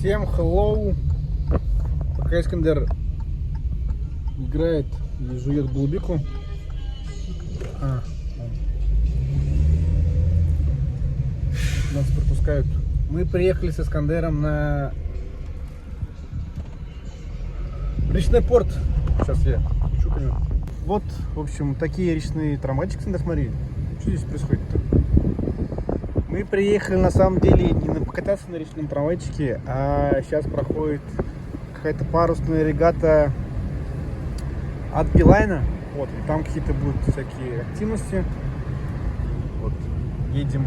Всем hello. Пока Искандер играет и жует голубику. Нас пропускают. Мы приехали с Искандером на речной порт. Сейчас я чукаю. Вот, в общем, такие речные трамвайчики, смотри. Что здесь происходит-то? Мы приехали на самом деле не покататься на речном трамвайчике, а сейчас проходит какая-то парусная регата от Билайна. Вот, и там какие-то будут всякие активности. Вот, едем.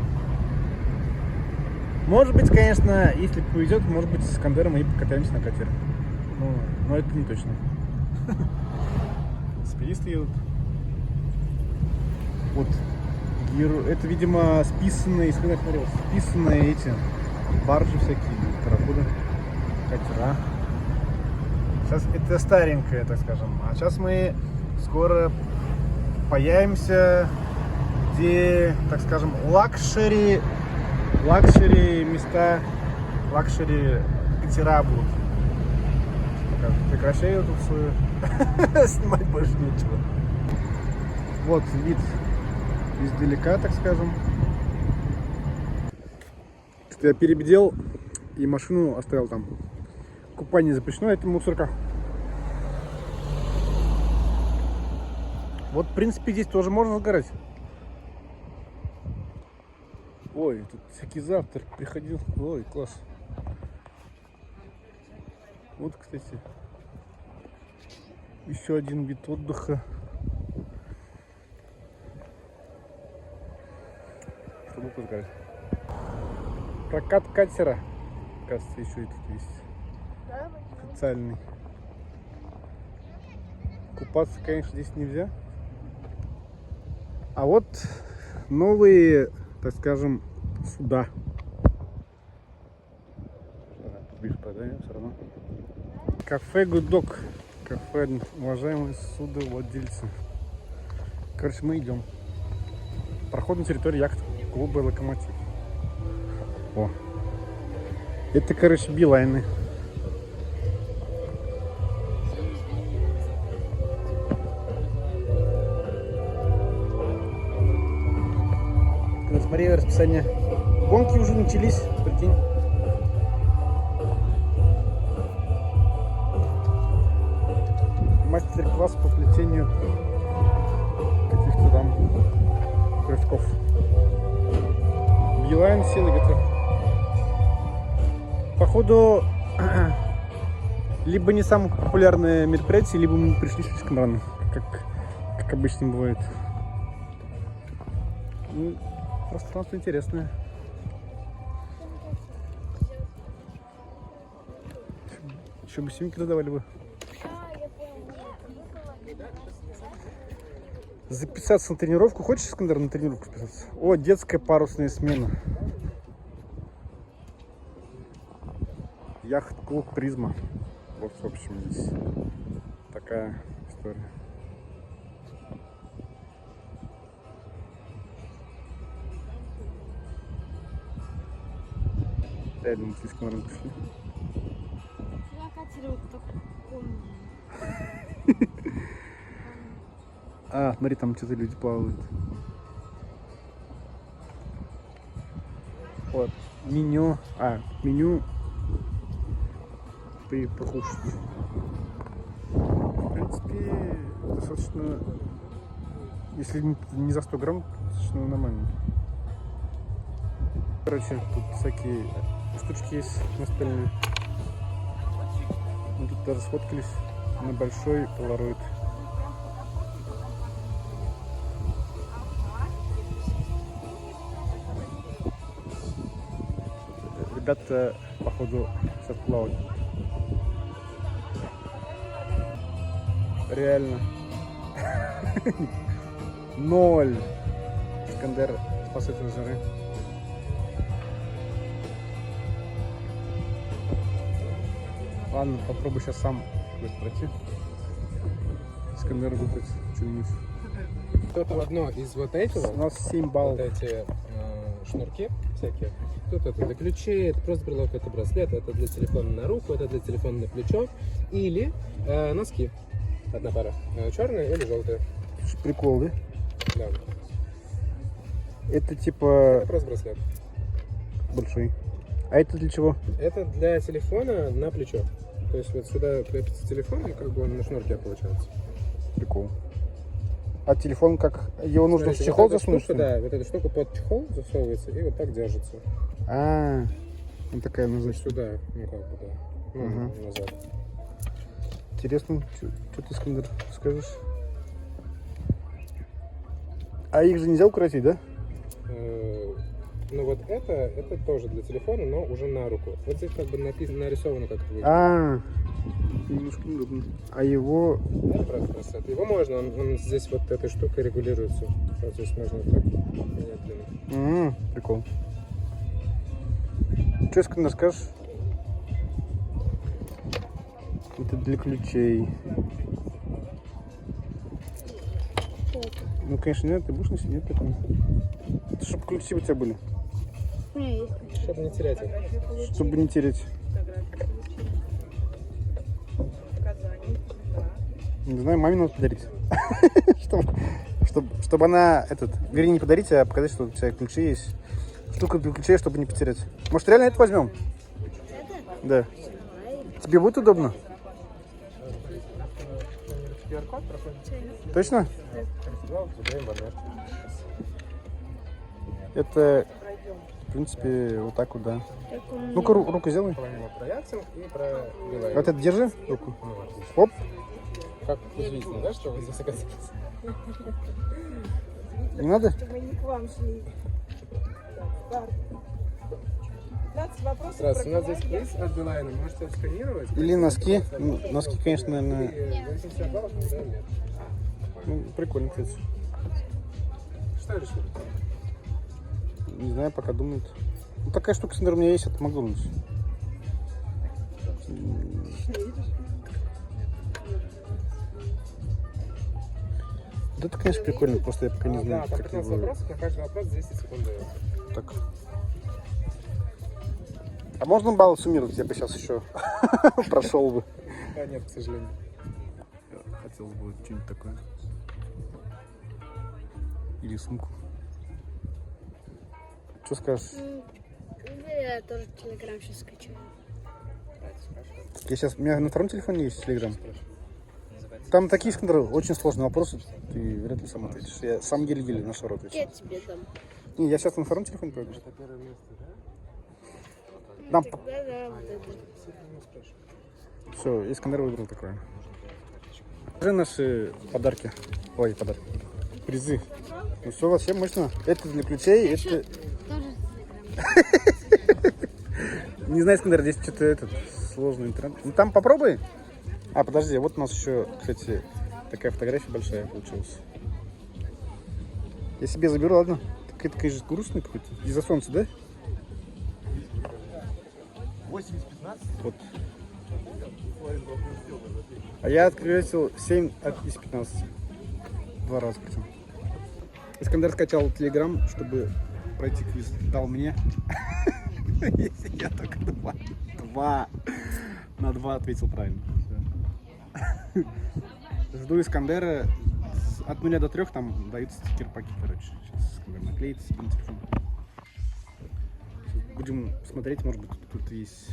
Может быть, конечно, если повезет, может быть, с Искандером мы и покатаемся на катере. Но это не точно. Спидисты едут. Вот. Это, видимо, списанные, если я смотрел, списанные эти баржи всякие, пароходы, катера. Сейчас это старенькое, так скажем. А сейчас мы скоро появимся, где, так скажем, лакшери места, лакшери катера будут. Прекращаю тут свою. Снимать больше нечего. Вот вид издалека, так скажем. Я перебдел и машину оставил там. Купание запрещено, это мусорка. Вот, в принципе, здесь тоже можно сгорать. Ой, тут всякий завтрак приходил. Ой, класс. Вот, кстати, еще один вид отдыха. Чтобы позагорать. Прокат катера, кажется, еще и тут есть. Официальный. Купаться, конечно, здесь нельзя. А вот новые, так скажем, суда. Ближе подаем все равно. Кафе Гудок. Кафе, уважаемые судовладельцы. Короче, мы идем. Проход на территории яхт-клуба «Локомотив». О. Это, короче, Билайны. Смотри, расписание. Гонки уже начались, прикинь. Мастер-класс по плетению каких-то там крючков. Билайн, силы ветра. Походу, либо не самое популярное мероприятие, либо мы пришли слишком рано, как обычно бывает. Ну, пространство интересное. Еще бы симки задавали бы. Записаться на тренировку. Хочешь, Искандер, на тренировку записаться? О, детская парусная смена. Яхт-клуб «Призма». Вот, в общем, здесь такая история. Реально, мы слишком рано пришли. Я катере вот таком. А, смотри, там что-то люди плавают. Вот, меню. Меню покушать. В принципе, достаточно, если не за 100 грамм, достаточно нормально. Короче, тут всякие штучки есть настольные. Мы тут даже сфоткались на большой полароид. Ребята, походу, сейчас плавают. Реально. 0. Искандер спасатель жары. Ладно, попробуй сейчас сам пройти. Искандер выпить что-нибудь. Одно из вот этого. У нас 7 баллов. Вот эти шнурки всякие. Тут это для ключей, это просто брелок, это браслет, это для телефона на руку, это для телефона на плечо. Или носки. Одна пара. Черная или желтая. Прикол, да? Да. Это типа Это просто браслет. большой. А это для чего? Это для телефона на плечо. То есть вот сюда крепится телефон, и как бы он на шнурке получается. Прикол. А телефон как? Его нужно в Смотрите, чехол вот эта засунуть? штука, да, вот эта штука под чехол засовывается и вот так держится. А, вот такая То есть назначена. сюда, ну как бы, да. Ну, Ага. назад. Интересно, что ты, Искандер, скажешь? А их же нельзя укоротить, да? Ну вот это тоже для телефона, но уже на руку. Вот здесь как бы нарисовано, как это выглядит. А, немножко неудобно. А его... Это просто браслет. Его можно, он здесь вот этой штукой регулируется. Вот здесь можно вот так менять длину. Прикол. Что, Искандер, скажешь? Это для ключей. Ну, конечно, нет, ты будешь носить, нет такого. Это чтобы ключи у тебя были. Чтобы не терять их. Чтобы не тереть. Не знаю, маме надо подарить. Чтобы она, вернее, не подарить, а показать, что у тебя ключи есть. Штука для ключей, чтобы не потерять. Может, реально это возьмем? Да. Тебе будет удобно? QR-код проходит. Точно? Это, в принципе, вот так вот, да. Ну-ка, руку сделай. Про Яцинг и про Билайн. Вот это держи руку. Ну, отлично. Оп. Как удивительно, да, что вы здесь оказались? Не надо? Мы не к вам шли. Так, 15 вопросов Раз, про у нас здесь Билайн. квиз от Билайна, можете отсканировать. Или носки. Ну, носки, конечно, наверное, И 80 баллов, да, нет. ну, прикольно, кстати. Что решили? Не знаю, пока думают. Ну, такая штука, Искандер, у меня есть от Макдональдс. Вот это, конечно, прикольно, просто я пока не знаю, Да, там как 15 его... вопросов, на каждый вопрос 10 секунд дается. Так. А можно баллы суммировать? Я бы сейчас еще прошел бы. А, нет, к сожалению. Хотелось бы что-нибудь такое. Или сумку. Что скажешь? Я тоже Телеграм сейчас скачаю. Я сейчас, у меня на втором телефоне есть Телеграм. Там такие, Искандер, очень сложные вопросы. Ты вряд ли сам ответишь. Я сам еле-еле на шару отвечу. Я тебе дам. Не, я сейчас на втором телефоне пойду. Это первое место, да? Нам Да, вот это. все, Искандер выбрал такое. Покажи наши подарки. Ой, подарки. Призы. Ну все, вообще мощно. Это для ключей, это... Тоже Не знаю, Искандер, здесь что-то сложный интернет. Ну там попробуй. А, подожди, вот у нас еще, кстати, такая фотография большая получилась. Я себе заберу, ладно? Это, конечно, грустный какой-то. Из-за солнца, да? 80-15? Вот. А я ответил 7 из 15. 2 раза причем. Искандер скачал Телеграм, чтобы пройти квиз. Дал мне. Я только 2. На 2 ответил правильно. Жду Искандера. От 0 до 3 там дают стикер-паки, короче. Сейчас Искандер наклеит себе на телефон. Будем смотреть, может быть, тут есть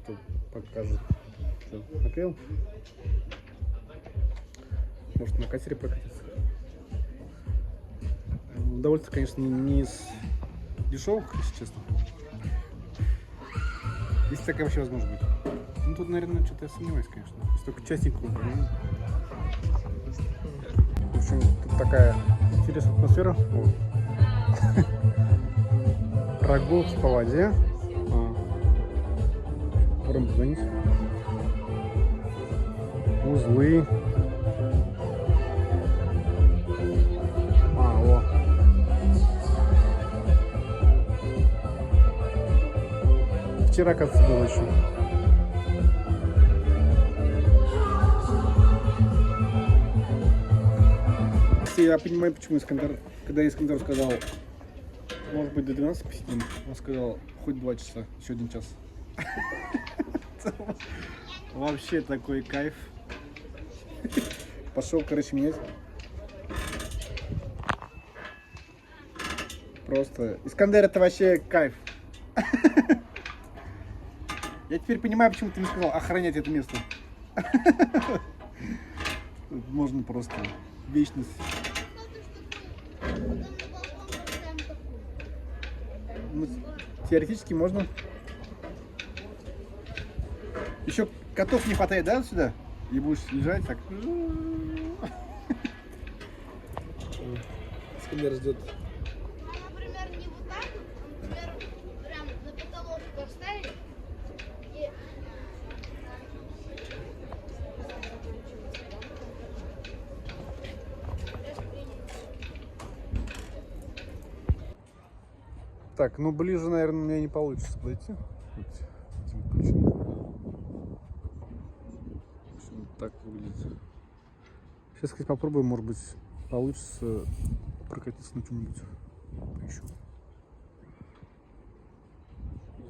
кто покажет. Что, наклеил? Может, на катере прокатиться. Удовольствие, конечно, не из дешевых, если честно. Если такая вообще возможность будет. Ну, тут, наверное, что-то я сомневаюсь, конечно. Если только частенько управления. В общем, тут такая интересная атмосфера. Вот. Прогулки по воде. Можем позвонить. Узлы. О. Вчера, кажется, было еще. Я понимаю, почему Искандер, когда Искандер сказал Может быть, до 12 посидим. Он сказал, хоть 2 часа, еще 1 час. Вообще такой кайф. Пошел, короче, менять. Просто. Искандер, это вообще кайф. Я теперь понимаю, почему ты мне сказал охранять это место. Тут можно просто вечность. Ну, теоретически можно. Еще котов не хватает, да, сюда? И будешь лежать так. Искандер ждет. Например, не вот так, а, например, прям на потолок поставить. И... Так, ну ближе, наверное, мне не получится подойти. Вот этим ключом. В общем, так выглядит. Сейчас, кстати, попробуем, может быть, получится прокатиться на чем-нибудь. Поищу.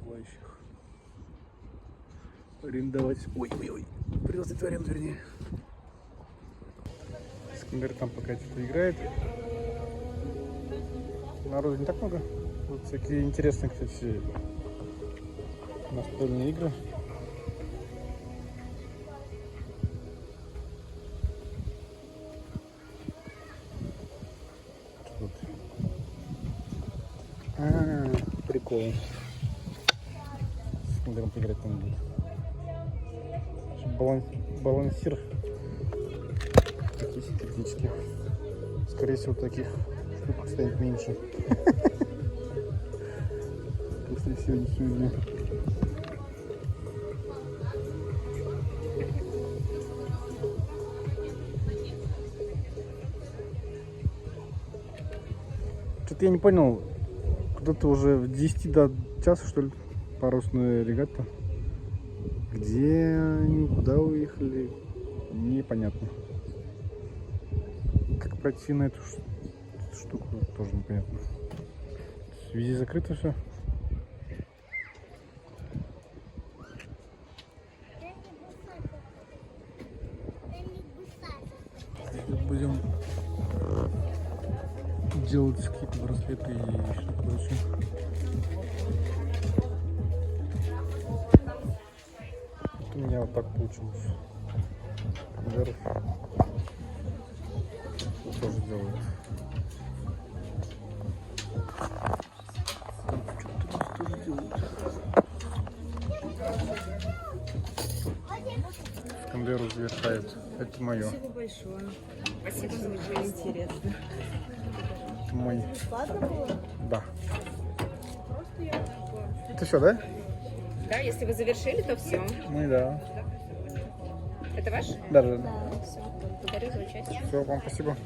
Желающих арендовать. Ой-ой-ой. Придется в аренду, вернее. Искандер там пока что-то играет. Народу не так много. Тут всякие интересные, кстати, настольные игры. Тут. Прикол. С Искандером поиграть там будет. Балансир. Такие синтетические. Скорее всего, таких штук станет меньше. После сегодняшнего дня. Что-то я не понял, куда-то уже в 10 до часа, что ли, парусная регата. Где они, куда уехали, непонятно. Как пройти на эту штуку, тоже непонятно. Везде закрыто все. Будем делать какие-то браслеты и что-то прочее. Вот у меня вот так получилось. Камеров тоже делают. Что-то тоже делают. Искандеру завершает. Это мое. Спасибо большое. Спасибо за очень интересно. Это мой. Ладно было? Да. Это все, да? Да, если вы завершили, то все. Ну и да. Это ваш? Да, да, да. Все. Благодарю за участие. Все, вам спасибо.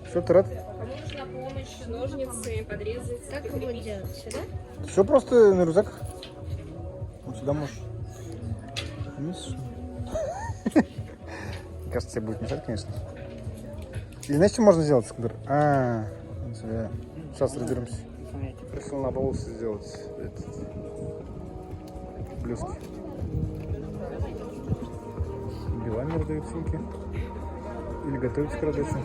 Все, ты рад? Кому нужна помощь, ножницы, подрезать? Как его делать? Сюда? Все просто на рюкзак. Вот сюда можешь. Вниз. Кажется, тебе будет мешать, конечно. И знаешь, что можно сделать, Искандер? Сейчас разберемся. Решил на волосы сделать блестки. Билами раздают сумки. Или готовятся к раздаче.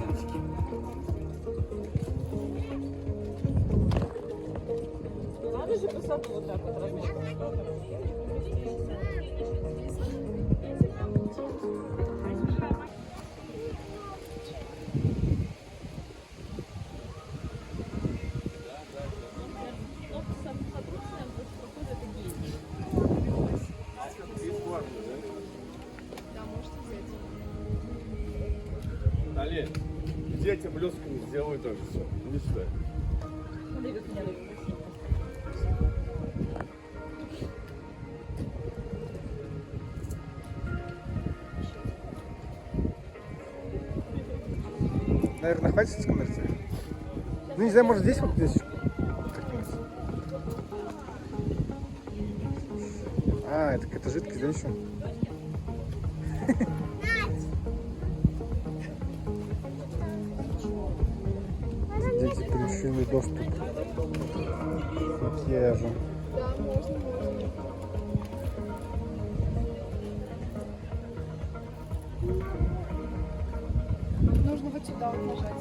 Надо же по саду вот так вот размещать. Али, где эти блестками сделай тоже все. Иди сюда. Наверное, хватит с коммерции? Ну, не знаю, может здесь вот здесь. Это какая-то жидкость, да, еще? Дети плюш. получили доступ к макияжу. Да, можно, можно. Нужно вот сюда вот нажать.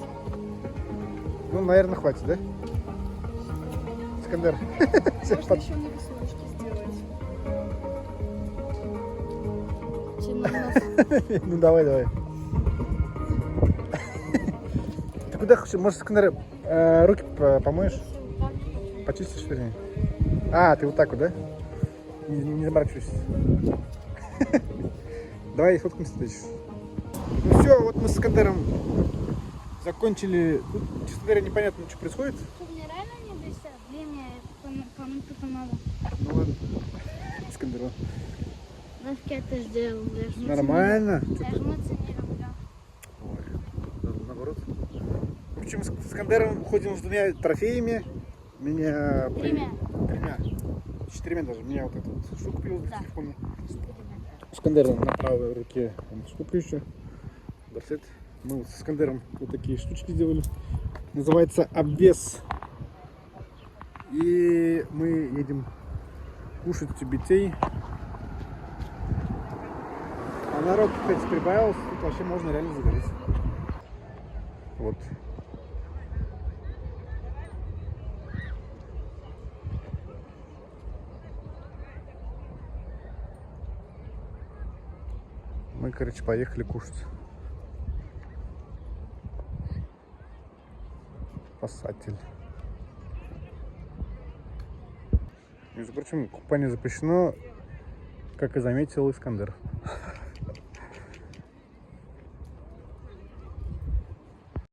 Ну, наверное, хватит, да? Искандер. Можно еще на веснушки сделать. Ну, давай. Ты куда хочешь? Может, Искандер, руки помоешь? Почистишь, вернее? А, ты вот так вот, да? Не заморачивайся. Давай фоткаемся дальше. Ну все, вот мы с Искандером закончили. Тут, честно говоря, непонятно, что происходит. Тут мне реально не дышат. Мне кому-то кто-то надо. Ну ладно. Искандер, ладно. Нафиг я это сделал? Я жмуться Нормально. не люблю. Я жмуться не люблю. Ой, наоборот. В общем, с Искандером ходим с 2 трофеями. Меня... Тремя. 4 даже. Меня вот эту вот штуку привез для Да. телефона. Искандер на правой руке штуку еще. Браслет. Мы вот с Искандером вот такие штучки сделали. Называется обвес. И мы едем кушать тюбетей. А народ, кстати, прибавился. Тут вообще можно реально загореть. Вот. Мы, короче, поехали кушать. Спасатель. Между прочим, купание запрещено, как и заметил Искандер.